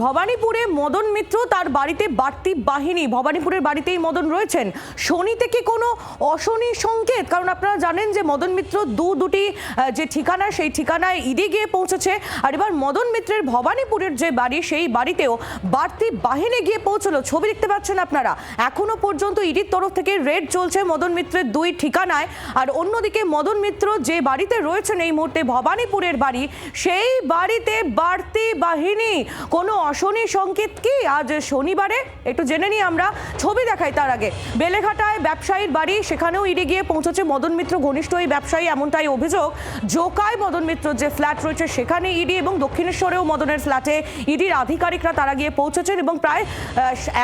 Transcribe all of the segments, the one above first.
ভবানীপুরে মদন মিত্র তার বাড়িতে বাড়তি বাহিনী, ভবানীপুরের বাড়িতেই মদন রয়েছেন। শনি থেকে কোনো অশনি সংকেত? কারণ আপনারা জানেন যে মদন মিত্র দুটি যে ঠিকানা, সেই ঠিকানায় ইডি গিয়ে পৌঁছেছে। আর এবার মদন মিত্রের ভবানীপুরের যে বাড়ি, সেই বাড়িতেও বাড়তি বাহিনী গিয়ে পৌঁছলো। ছবি দেখতে পাচ্ছেন আপনারা। এখনো পর্যন্ত ইডির তরফ থেকে রেড চলছে মদন মিত্রের দুই ঠিকানায়। আর অন্যদিকে মদন মিত্র যে বাড়িতে রয়েছেন এই মুহূর্তে, ভবানীপুরের বাড়ি, সেই বাড়িতে বাড়তি বাহিনী। কোনো অশনি সংকেত কি আজ শনিবারে? একটু জেনে নিই আমরা, ছবি দেখাই তার আগে। বেলেঘাটায় ব্যবসায়ীর বাড়ি, সেখানেও ইডি গিয়ে পৌঁছেছে। মদন মিত্র ঘনিষ্ঠ এই ব্যবসায়ী, এমনটাই অভিযোগ। জোকায় মদন মিত্র যে ফ্ল্যাট রয়েছে সেখানে ইডি, এবং দক্ষিণেশ্বরেও মদনের ফ্ল্যাটে ইডির আধিকারিকরা তারা গিয়ে পৌঁছেছেন। এবং প্রায়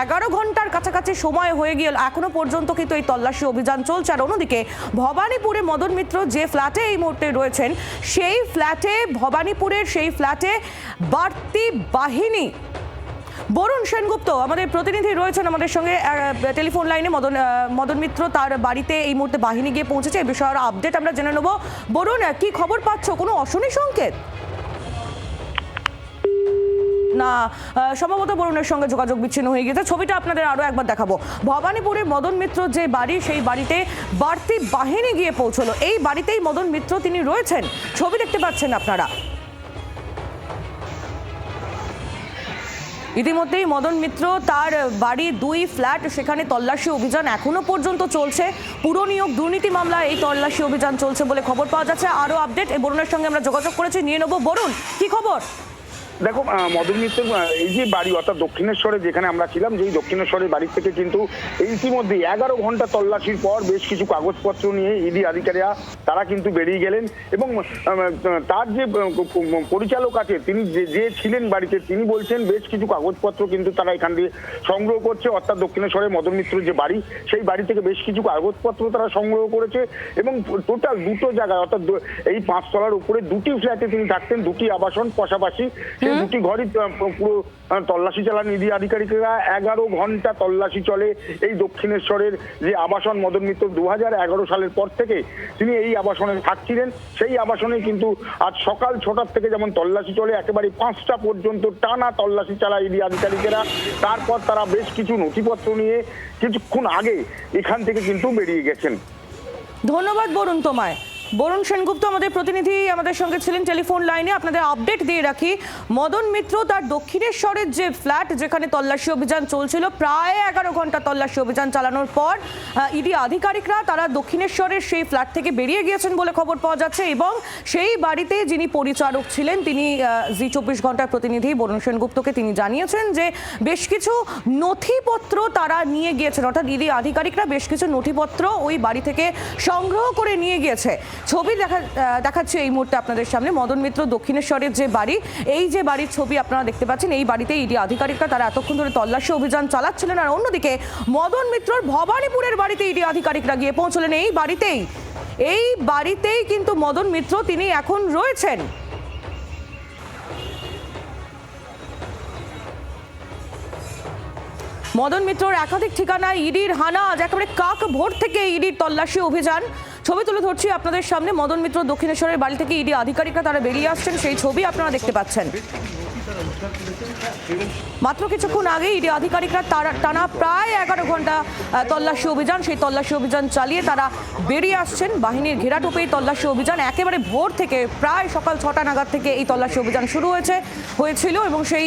11 ঘন্টার কাছাকাছি সময় হয়ে গিয়ে এখনো পর্যন্ত কিন্তু এই তল্লাশি অভিযান চলছে। আর অন্যদিকে ভবানীপুরে মদন মিত্র যে ফ্ল্যাটে এই মুহূর্তে রয়েছেন, সেই ফ্ল্যাটে, ভবানীপুরের সেই ফ্ল্যাটে বাড়তি বাহিনী। বরুণ সেনগুপ্ত আমাদের প্রতিনিধি রয়েছেন আমাদের সঙ্গে টেলিফোন লাইনে। মদন মিত্র তার বাড়িতে এই মুহূর্তে বাহিনী গিয়ে পৌঁছেছে, এই বিষয়ে আপডেট আমরা জেনে নেব। বরুণ, কি খবর পাচ্ছ? কোনো অশনি সংকেত? না, সম্ভবত বরুণের সঙ্গে যোগাযোগ বিচ্ছিন্ন হয়ে গেছে। ছবিটা আপনাদের আরো একবার দেখাবো। ভবানীপুরে মদন মিত্র যে বাড়ি, সেই বাড়িতে বাড়তি বাহিনী গিয়ে পৌঁছলো। এই বাড়িতেই মদন মিত্র তিনি রয়েছেন, ছবি দেখতে পাচ্ছেন আপনারা। ইতিমধ্যেই মদন মিত্র তার বাড়ি, দুই ফ্ল্যাট, সেখানে তল্লাশি অভিযান এখনো পর্যন্ত চলছে। পুরনিয়োগ দুর্নীতি মামলা এই তল্লাশি অভিযান চলছে বলে খবর পাওয়া যাচ্ছে। আরো আপডেট বরুণের সঙ্গে আমরা যোগাযোগ করেছি, নিয়ে নেবো। বরুণ, কি খবর? দেখো, মদন মিত্রের এই যে বাড়ি, অর্থাৎ দক্ষিণেশ্বরে যেখানে আমরা ছিলাম, যেই দক্ষিণেশ্বরের বাড়ি থেকে কিন্তু ইতিমধ্যে 11 ঘন্টা তল্লাশির পর বেশ কিছু কাগজপত্র নিয়ে ইডি আধিকারিকরা তারা কিন্তু বেরিয়ে গেলেন। এবং তার যে পরিচালক আছে, তিনি যে ছিলেন বাড়িতে, তিনি বলছেন বেশ কিছু কাগজপত্র কিন্তু তারা এখান দিয়ে সংগ্রহ করছে। অর্থাৎ দক্ষিণেশ্বরে মদন মিত্রের যে বাড়ি, সেই বাড়ি থেকে বেশ কিছু কাগজপত্র তারা সংগ্রহ করেছে। এবং টোটাল দুটো জায়গায়, অর্থাৎ এই 5 তলার উপরে দুটি ফ্ল্যাটে তিনি থাকতেন, দুটি আবাসন পাশাপাশি। দুটি ঘরই পুরো তল্লাশি চালান ইডি আধিকারিকরা। 11 ঘন্টা তল্লাশি চলে এই দক্ষিণেশ্বরের যে আবাসন। মদন মিত্র 2011 সালের পর থেকে তিনি এই আবাসনে থাকছিলেন। সেই আবাসনে কিন্তু আজ সকাল 6টার থেকে যেমন তল্লাশি চলে, একেবারে 5টা পর্যন্ত টানা তল্লাশি চালায় ইডি আধিকারিকেরা। তারপর তারা বেশ কিছু নথিপত্র নিয়ে কিছুক্ষণ আগে এখান থেকে কিন্তু বেরিয়ে গেছেন। ধন্যবাদ বরুণ তোমায়। বরুণ সেনগুপ্ত আমাদের প্রতিনিধি আমাদের সঙ্গে ছিলেন টেলিফোন লাইনে। আপনাদের আপডেট দিয়ে রাখি, মদন মিত্র তার দক্ষিণেশ্বরের যে ফ্ল্যাট, যেখানে তল্লাশি অভিযান চলছিল, প্রায় 11 ঘন্টা তল্লাশি অভিযান চালানোর পর ইডি আধিকারিকরা তারা দক্ষিণেশ্বরের সেই ফ্ল্যাট থেকে বেরিয়ে গিয়েছেন বলে খবর পাওয়া যাচ্ছে। এবং সেই বাড়িতে যিনি পরিচারক ছিলেন, তিনি জি 24 ঘন্টার প্রতিনিধি বরুণ সেনগুপ্তকে তিনি জানিয়েছেন যে বেশ কিছু নথিপত্র তারা নিয়ে গিয়েছেন। অর্থাৎ ইডি আধিকারিকরা বেশ কিছু নথিপত্র ওই বাড়ি থেকে সংগ্রহ করে নিয়ে গিয়েছে। ছবি দেখাচ্ছে এই মুহূর্তে আপনাদের সামনে। মদন মিত্র দক্ষিণেশ্বরের যে বাড়ি, এই যে বাড়ির ছবি আপনারা দেখতে পাচ্ছেন, এই বাড়িতে ইডি আধিকারিকরা তারা এতক্ষণ ধরে তল্লাশি অভিযান চালাচ্ছিলেন। আর অন্যদিকে মদন মিত্রর ভবানীপুরের বাড়িতে ইডি আধিকারিকরা গিয়ে পৌঁছলেন। এই বাড়িতেই কিন্তু মদন মিত্র তিনি এখন রয়েছেন। মদন মিত্রর একাধিক ঠিকানায় ইডির হানা। আজ একেবারে কাক ভোর থেকে ইডির তল্লাশি অভিযান। ছবি তুলে ধরছি আপনাদের সামনে। মদন মিত্র দক্ষিণেশ্বরের বাড়ি থেকে ইডি আধিকারিকরা তারা বেরিয়ে আসছেন, সেই ছবি আপনারা দেখতে পাচ্ছেন। মাত্র কিছুক্ষণ আগে ইডি আধিকারিকরা টানা প্রায় 11 ঘন্টা তল্লাশি অভিযান, সেই তল্লাশি অভিযান চালিয়ে তারা বেরিয়ে আসছেন। বাহিনীর ঘেরাটোপে তল্লাশি অভিযান একেবারে ভোর থেকে, প্রায় সকাল 6টা নাগাদ থেকে এই তল্লাশি অভিযান শুরু হয়েছিল। এবং সেই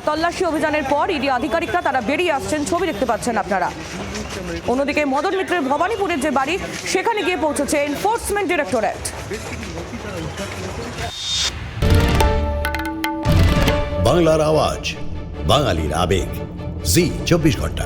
তল্লাশি অভিযানের পর ইডি আধিকারিকরা তারা বেরিয়ে আসছেন, ছবি দেখতে পাচ্ছেন আপনারা। অন্যদিকে মদন মিত্রের ভবানীপুরের যে বাড়ি, সেখানে গিয়ে পৌঁছেছে এনফোর্সমেন্ট ডিরেক্টরেট। বাংলার আওয়াজ, বাঙালির আবেগ, জি 24 ঘন্টা।